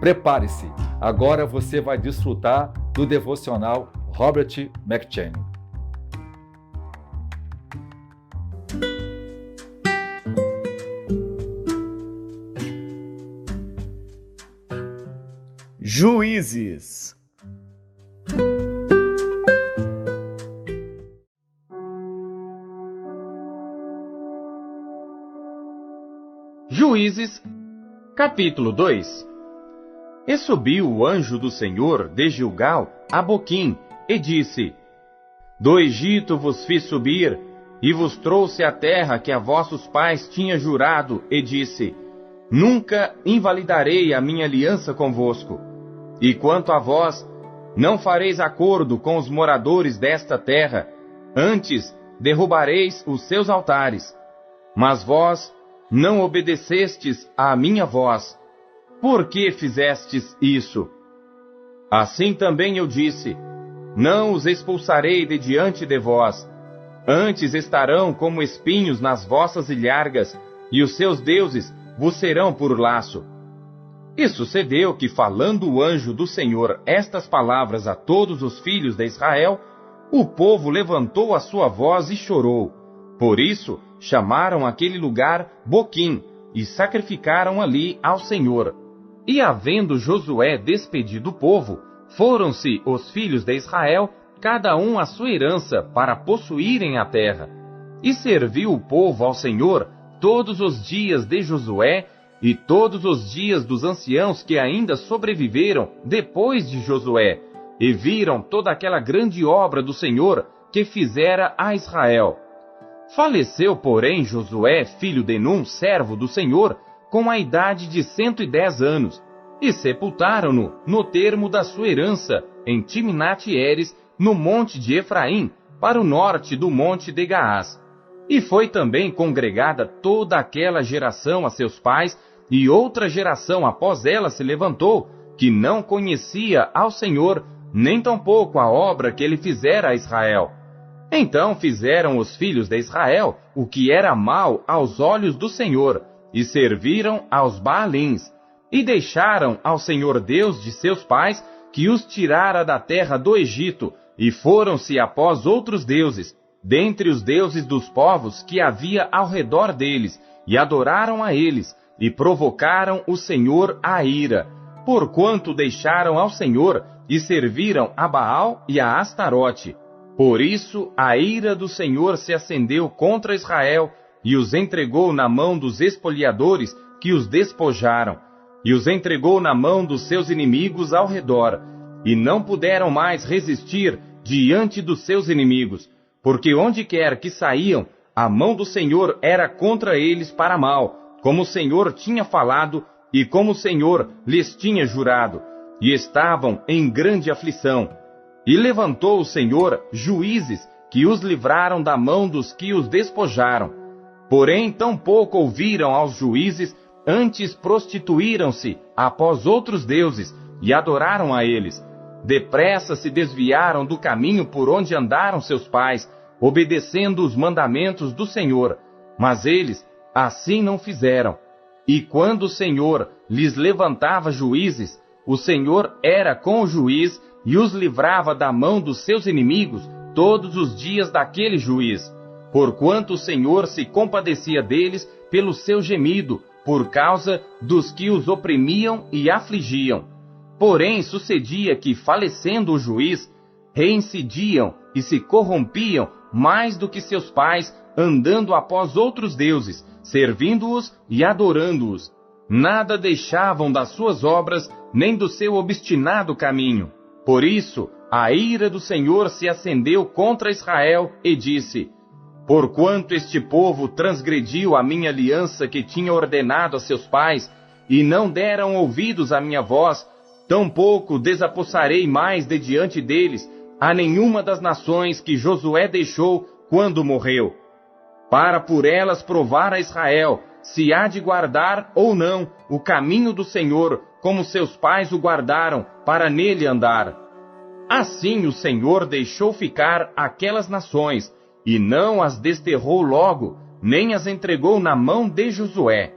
Prepare-se, agora você vai desfrutar do devocional Robert McCheyne. Juízes. Juízes, capítulo 2. E subiu o anjo do Senhor de Gilgal a Boquim, e disse: Do Egito vos fiz subir, e vos trouxe a terra que a vossos pais tinha jurado, e disse: Nunca invalidarei a minha aliança convosco. E quanto a vós, não fareis acordo com os moradores desta terra, antes derrubareis os seus altares. Mas vós não obedecestes à minha voz. Por que fizestes isso? Assim também eu disse: Não os expulsarei de diante de vós. Antes estarão como espinhos nas vossas ilhargas, e os seus deuses vos serão por laço. E sucedeu que, falando o anjo do Senhor estas palavras a todos os filhos de Israel, o povo levantou a sua voz e chorou. Por isso chamaram aquele lugar Boquim, e sacrificaram ali ao Senhor. E havendo Josué despedido o povo, foram-se os filhos de Israel, cada um a sua herança, para possuírem a terra. E serviu o povo ao Senhor todos os dias de Josué, e todos os dias dos anciãos que ainda sobreviveram depois de Josué, e viram toda aquela grande obra do Senhor que fizera a Israel. Faleceu, porém, Josué, filho de Num, servo do Senhor, com a idade de 110 anos, e sepultaram-no no termo da sua herança, em Timnat-Heres, no monte de Efraim, para o norte do monte de Gaás. E foi também congregada toda aquela geração a seus pais, e outra geração após ela se levantou, que não conhecia ao Senhor, nem tampouco a obra que ele fizera a Israel. Então fizeram os filhos de Israel o que era mal aos olhos do Senhor, e serviram aos Baalins, e deixaram ao Senhor Deus de seus pais, que os tirara da terra do Egito, e foram-se após outros deuses, dentre os deuses dos povos que havia ao redor deles, e adoraram a eles, e provocaram o Senhor à ira, porquanto deixaram ao Senhor, e serviram a Baal e a Astarote. Por isso a ira do Senhor se acendeu contra Israel, e os entregou na mão dos espoliadores que os despojaram, e os entregou na mão dos seus inimigos ao redor, e não puderam mais resistir diante dos seus inimigos, porque onde quer que saíam, a mão do Senhor era contra eles para mal, como o Senhor tinha falado e como o Senhor lhes tinha jurado, e estavam em grande aflição. E levantou o Senhor juízes que os livraram da mão dos que os despojaram. Porém, tampouco ouviram aos juízes, antes prostituíram-se após outros deuses e adoraram a eles. Depressa se desviaram do caminho por onde andaram seus pais, obedecendo os mandamentos do Senhor. Mas eles assim não fizeram. E quando o Senhor lhes levantava juízes, o Senhor era com o juiz e os livrava da mão dos seus inimigos todos os dias daquele juiz. Porquanto o Senhor se compadecia deles pelo seu gemido, por causa dos que os oprimiam e afligiam. Porém sucedia que, falecendo o juiz, reincidiam e se corrompiam mais do que seus pais, andando após outros deuses, servindo-os e adorando-os. Nada deixavam das suas obras, nem do seu obstinado caminho. Por isso, a ira do Senhor se acendeu contra Israel e disse: Porquanto este povo transgrediu a minha aliança que tinha ordenado a seus pais, e não deram ouvidos à minha voz, tampouco desapossarei mais de diante deles a nenhuma das nações que Josué deixou quando morreu, para por elas provar a Israel se há de guardar ou não o caminho do Senhor, como seus pais o guardaram, para nele andar. Assim o Senhor deixou ficar aquelas nações, e não as desterrou logo, nem as entregou na mão de Josué.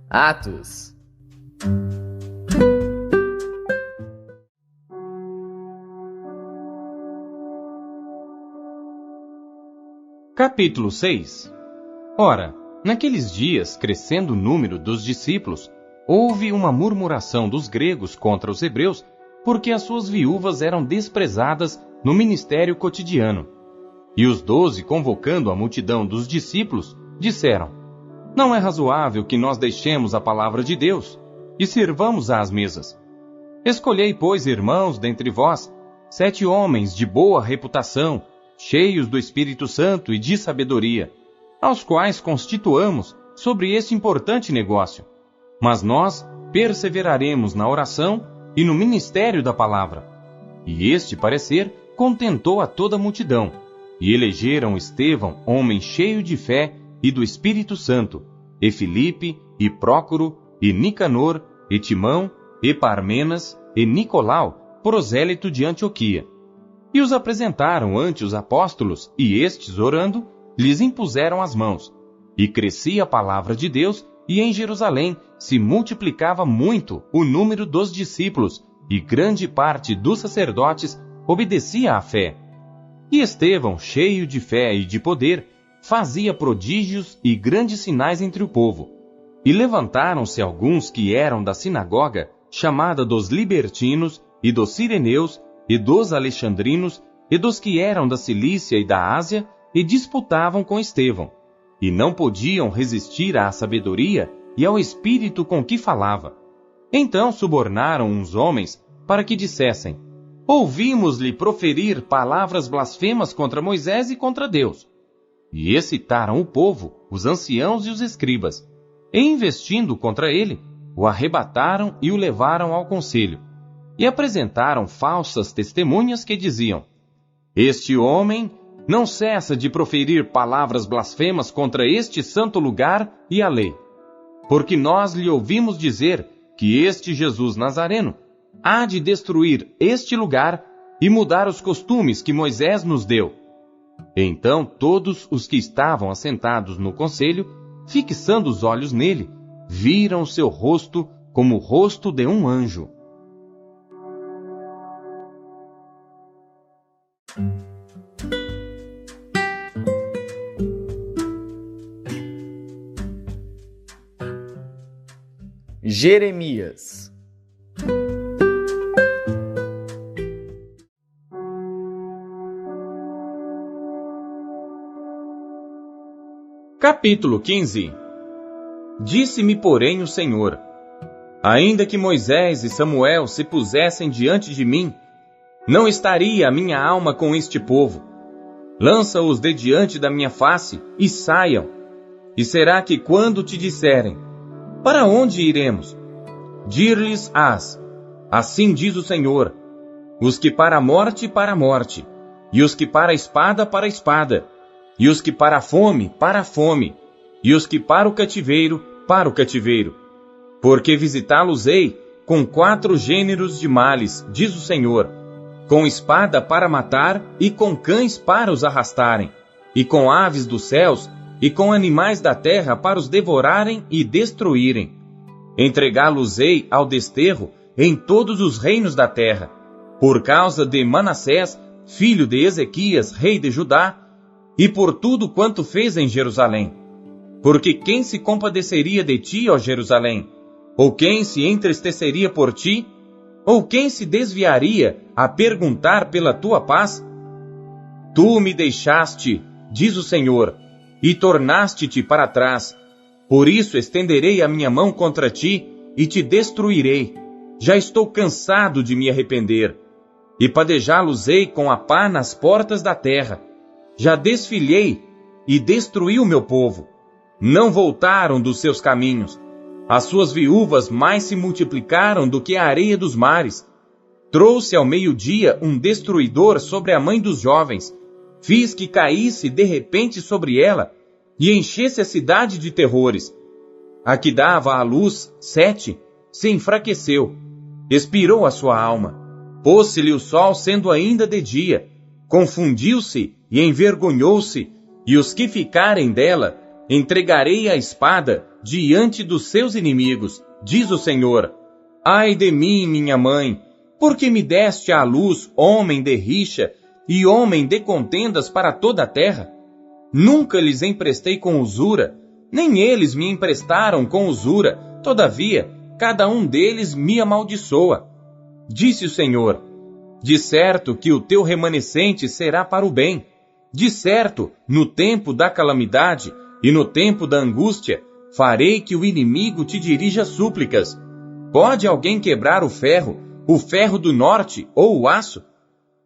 Atos. Capítulo 6. Ora, naqueles dias, crescendo o número dos discípulos, houve uma murmuração dos gregos contra os hebreus, porque as suas viúvas eram desprezadas no ministério cotidiano. E os 12, convocando a multidão dos discípulos, disseram: Não é razoável que nós deixemos a palavra de Deus e sirvamos às mesas. Escolhei, pois, irmãos, dentre vós, 7 homens de boa reputação, cheios do Espírito Santo e de sabedoria, aos quais constituamos sobre este importante negócio. Mas nós perseveraremos na oração e no ministério da palavra. E este parecer contentou a toda a multidão, e elegeram Estevão, homem cheio de fé e do Espírito Santo, e Filipe, e Prócoro, e Nicanor, e Timão, e Parmenas, e Nicolau, prosélito de Antioquia. E os apresentaram ante os apóstolos, e estes, orando, lhes impuseram as mãos. E crescia a palavra de Deus, e em Jerusalém se multiplicava muito o número dos discípulos, e grande parte dos sacerdotes obedecia à fé. E Estevão, cheio de fé e de poder, fazia prodígios e grandes sinais entre o povo. E levantaram-se alguns que eram da sinagoga, chamada dos libertinos, e dos sireneus, e dos alexandrinos, e dos que eram da Cilícia e da Ásia, e disputavam com Estevão. E não podiam resistir à sabedoria e ao espírito com que falava. Então subornaram uns homens para que dissessem: Ouvimos-lhe proferir palavras blasfemas contra Moisés e contra Deus. E excitaram o povo, os anciãos e os escribas, e investindo contra ele, o arrebataram e o levaram ao conselho. E apresentaram falsas testemunhas que diziam: Este homem não cessa de proferir palavras blasfemas contra este santo lugar e a lei. Porque nós lhe ouvimos dizer que este Jesus Nazareno há de destruir este lugar e mudar os costumes que Moisés nos deu. Então todos os que estavam assentados no conselho, fixando os olhos nele, viram seu rosto como o rosto de um anjo. Jeremias. Capítulo 15. Disse-me, porém, o Senhor: Ainda que Moisés e Samuel se pusessem diante de mim, não estaria a minha alma com este povo. Lança-os de diante da minha face e saiam. E será que quando te disserem: Para onde iremos? Dir-lhes-ás: Assim diz o Senhor: Os que para a morte, e os que para a espada, e os que para a fome, e os que para o cativeiro, Porque visitá-los-ei com 4 gêneros de males, diz o Senhor, com espada para matar e com cães para os arrastarem, e com aves dos céus e com animais da terra para os devorarem e destruírem. Entregá-los-ei ao desterro em todos os reinos da terra, por causa de Manassés, filho de Ezequias, rei de Judá, e por tudo quanto fez em Jerusalém. Porque quem se compadeceria de ti, ó Jerusalém? Ou quem se entristeceria por ti? Ou quem se desviaria a perguntar pela tua paz? Tu me deixaste, diz o Senhor, e tornaste-te para trás. Por isso estenderei a minha mão contra ti e te destruirei. Já estou cansado de me arrepender. E padejá-los-ei com a pá nas portas da terra. Já desfilhei e destruí o meu povo. Não voltaram dos seus caminhos. As suas viúvas mais se multiplicaram do que a areia dos mares. Trouxe ao meio-dia um destruidor sobre a mãe dos jovens. Fiz que caísse de repente sobre ela e enchesse a cidade de terrores. A que dava à luz 7 se enfraqueceu. Expirou a sua alma. Pôs-se-lhe o sol sendo ainda de dia, confundiu-se e envergonhou-se, e os que ficarem dela entregarei à espada diante dos seus inimigos, diz o Senhor. Ai de mim, minha mãe, porque me deste à luz homem de rixa e homem de contendas para toda a terra? Nunca lhes emprestei com usura, nem eles me emprestaram com usura, todavia, cada um deles me amaldiçoa. Disse o Senhor, de certo que o teu remanescente será para o bem. De certo, no tempo da calamidade e no tempo da angústia, farei que o inimigo te dirija súplicas. Pode alguém quebrar o ferro do norte ou o aço?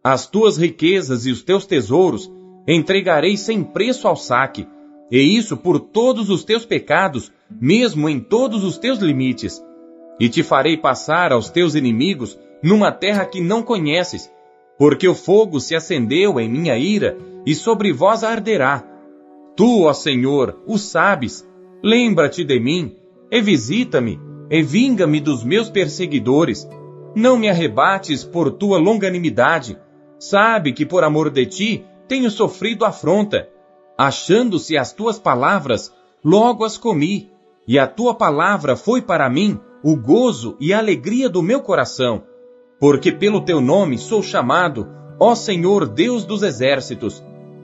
As tuas riquezas e os teus tesouros entregarei sem preço ao saque, e isso por todos os teus pecados, mesmo em todos os teus limites. E te farei passar aos teus inimigos numa terra que não conheces, porque o fogo se acendeu em minha ira, e sobre vós arderá. Tu, ó Senhor, o sabes. Lembra-te de mim, e visita-me, e vinga-me dos meus perseguidores. Não me arrebates por tua longanimidade. Sabe que por amor de ti tenho sofrido afronta. Achando-se as tuas palavras, logo as comi, e a tua palavra foi para mim o gozo e a alegria do meu coração. Porque pelo teu nome sou chamado, ó Senhor Deus dos exércitos.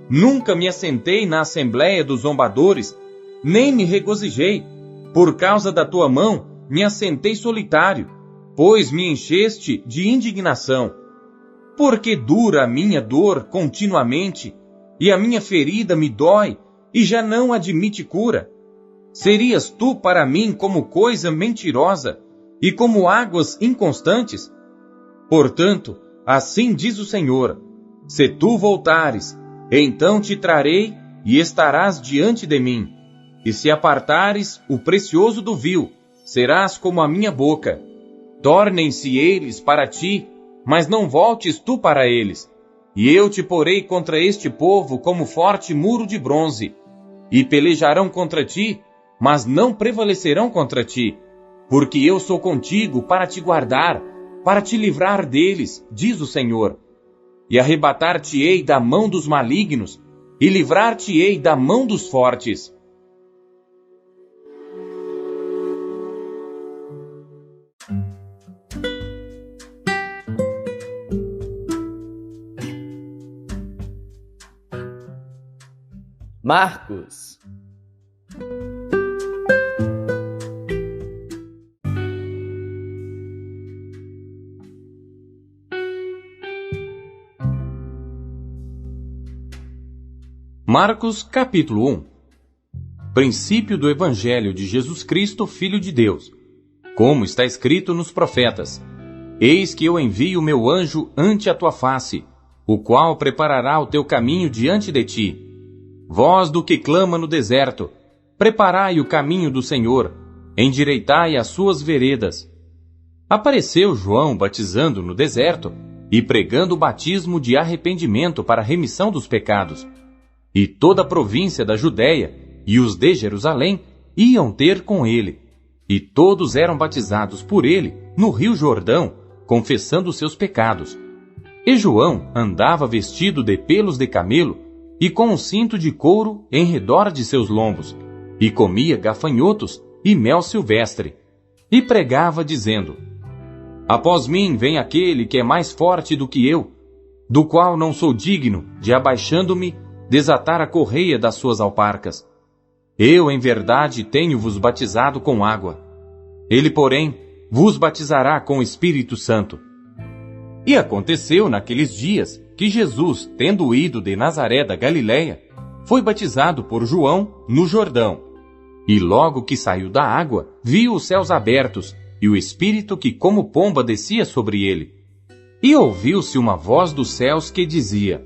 Nunca me assentei na assembléia dos zombadores, nem me regozijei. Por causa da tua mão me assentei solitário, pois me encheste de indignação. Porque dura a minha dor continuamente, e a minha ferida me dói, e já não admite cura. Serias tu para mim como coisa mentirosa, e como águas inconstantes? Portanto, assim diz o Senhor, se tu voltares, então te trarei e estarás diante de mim. E se apartares o precioso do vil, serás como a minha boca. Tornem-se eles para ti, mas não voltes tu para eles. E eu te porei contra este povo como forte muro de bronze. E pelejarão contra ti, mas não prevalecerão contra ti. Porque eu sou contigo para te guardar, para te livrar deles, diz o Senhor. E arrebatar-te-ei da mão dos malignos, e livrar-te-ei da mão dos fortes. Marcos. Marcos capítulo 1. Princípio do Evangelho de Jesus Cristo, Filho de Deus. Como está escrito nos profetas: Eis que eu envio o meu anjo ante a tua face, o qual preparará o teu caminho diante de ti. Voz do que clama no deserto, preparai o caminho do Senhor, endireitai as suas veredas. Apareceu João batizando no deserto e pregando o batismo de arrependimento para a remissão dos pecados. E toda a província da Judéia e os de Jerusalém iam ter com ele. E todos eram batizados por ele no rio Jordão, confessando seus pecados. E João andava vestido de pelos de camelo e com um cinto de couro em redor de seus lombos, e comia gafanhotos e mel silvestre, e pregava dizendo: Após mim vem aquele que é mais forte do que eu, do qual não sou digno de, abaixando-me, desatar a correia das suas alparcas. Eu, em verdade, tenho-vos batizado com água. Ele, porém, vos batizará com o Espírito Santo. E aconteceu naqueles dias que Jesus, tendo ido de Nazaré da Galiléia, foi batizado por João no Jordão. E logo que saiu da água, viu os céus abertos e o Espírito que como pomba descia sobre ele. E ouviu-se uma voz dos céus que dizia: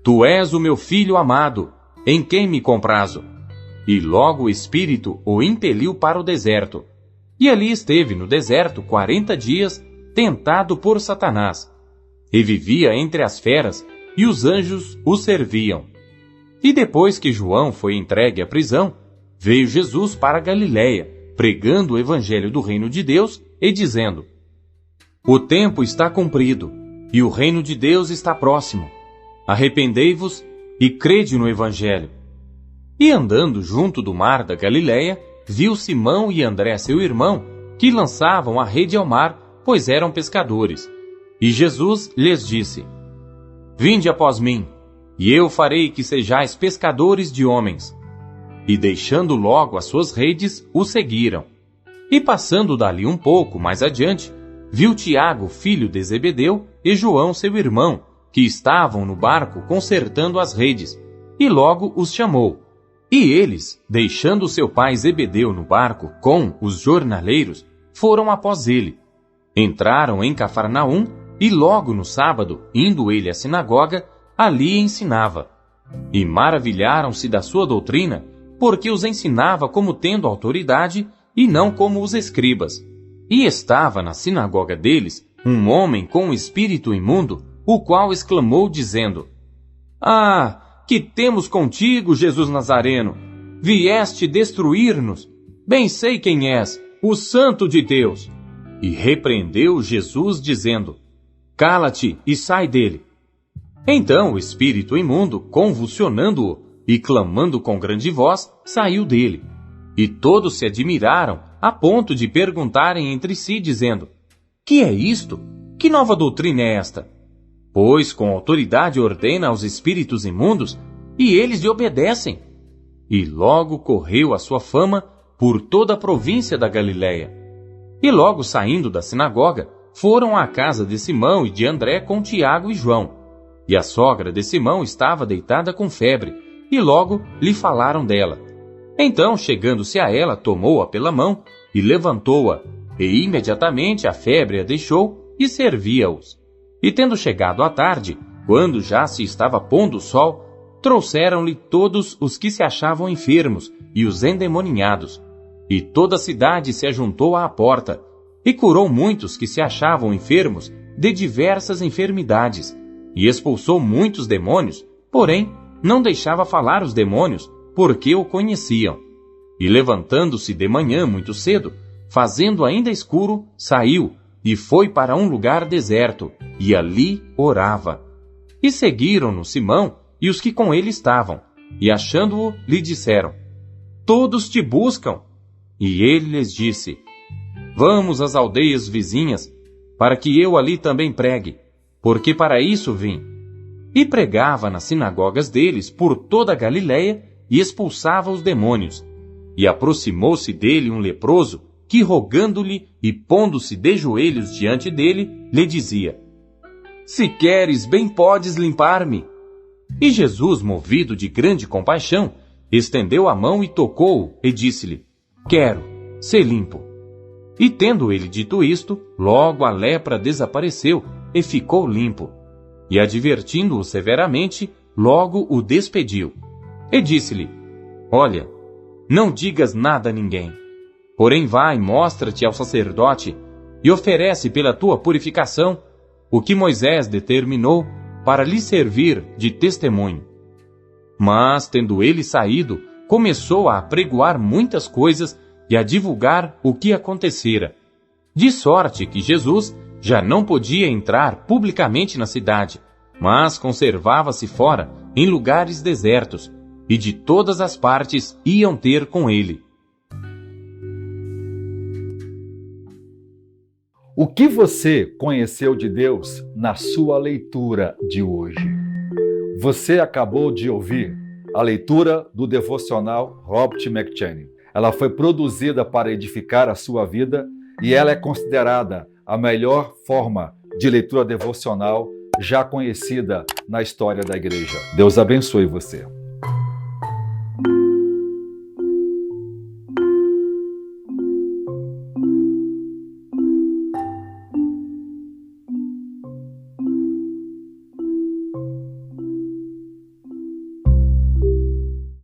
Tu és o meu Filho amado, em quem me comprazo. E logo o Espírito o impeliu para o deserto. E ali esteve no deserto 40 dias, tentado por Satanás. E vivia entre as feras, e os anjos o serviam. E depois que João foi entregue à prisão, veio Jesus para a Galiléia, pregando o evangelho do reino de Deus e dizendo: O tempo está cumprido, e o reino de Deus está próximo. arrependei-vos e crede no Evangelho. E andando junto do mar da Galileia, viu Simão e André, seu irmão, que lançavam a rede ao mar, pois eram pescadores. E Jesus lhes disse: Vinde após mim, e eu farei que sejais pescadores de homens. E deixando logo as suas redes, o seguiram. E passando dali um pouco mais adiante, viu Tiago, filho de Zebedeu, e João, seu irmão, que estavam no barco consertando as redes, e logo os chamou. E eles, deixando seu pai Zebedeu no barco com os jornaleiros, foram após ele. Entraram em Cafarnaum, e logo no sábado, indo ele à sinagoga, ali ensinava. E maravilharam-se da sua doutrina, porque os ensinava como tendo autoridade, e não como os escribas. E estava na sinagoga deles um homem com um espírito imundo, o qual exclamou dizendo: Ah, que temos contigo, Jesus Nazareno? Vieste destruir-nos? Bem sei quem és, o Santo de Deus. E repreendeu Jesus dizendo: Cala-te e sai dele. Então o espírito imundo, convulsionando-o e clamando com grande voz, saiu dele. E todos se admiraram, a ponto de perguntarem entre si, dizendo: Que é isto? Que nova doutrina é esta? Pois com autoridade ordena aos espíritos imundos, e eles lhe obedecem. E logo correu a sua fama por toda a província da Galileia. E logo saindo da sinagoga, foram à casa de Simão e de André com Tiago e João. E a sogra de Simão estava deitada com febre, e logo lhe falaram dela. Então, chegando-se a ela, tomou-a pela mão e levantou-a, e imediatamente a febre a deixou e servia-os. E tendo chegado à tarde, quando já se estava pondo o sol, trouxeram-lhe todos os que se achavam enfermos e os endemoninhados. E toda a cidade se ajuntou à porta, e curou muitos que se achavam enfermos de diversas enfermidades, e expulsou muitos demônios, porém não deixava falar os demônios, porque o conheciam. E levantando-se de manhã muito cedo, fazendo ainda escuro, saiu, e foi para um lugar deserto, e ali orava. E seguiram-no Simão e os que com ele estavam, e achando-o, lhe disseram: Todos te buscam. E ele lhes disse: Vamos às aldeias vizinhas, para que eu ali também pregue, porque para isso vim. E pregava nas sinagogas deles por toda a Galileia, e expulsava os demônios. E aproximou-se dele um leproso, que rogando-lhe e pondo-se de joelhos diante dele, lhe dizia: Se queres, bem podes limpar-me. E Jesus, movido de grande compaixão, estendeu a mão e tocou-o, e disse-lhe: Quero, sê limpo. E tendo ele dito isto, logo a lepra desapareceu, e ficou limpo. E advertindo-o severamente, logo o despediu. E disse-lhe: Olha, não digas nada a ninguém. Porém vai, mostra-te ao sacerdote, e oferece pela tua purificação o que Moisés determinou para lhe servir de testemunho. Mas, tendo ele saído, começou a apregoar muitas coisas e a divulgar o que acontecera. De sorte que Jesus já não podia entrar publicamente na cidade, mas conservava-se fora, em lugares desertos, e de todas as partes iam ter com ele. O que você conheceu de Deus na sua leitura de hoje? Você acabou de ouvir a leitura do devocional Robert McCheyne. Ela foi produzida para edificar a sua vida e ela é considerada a melhor forma de leitura devocional já conhecida na história da igreja. Deus abençoe você.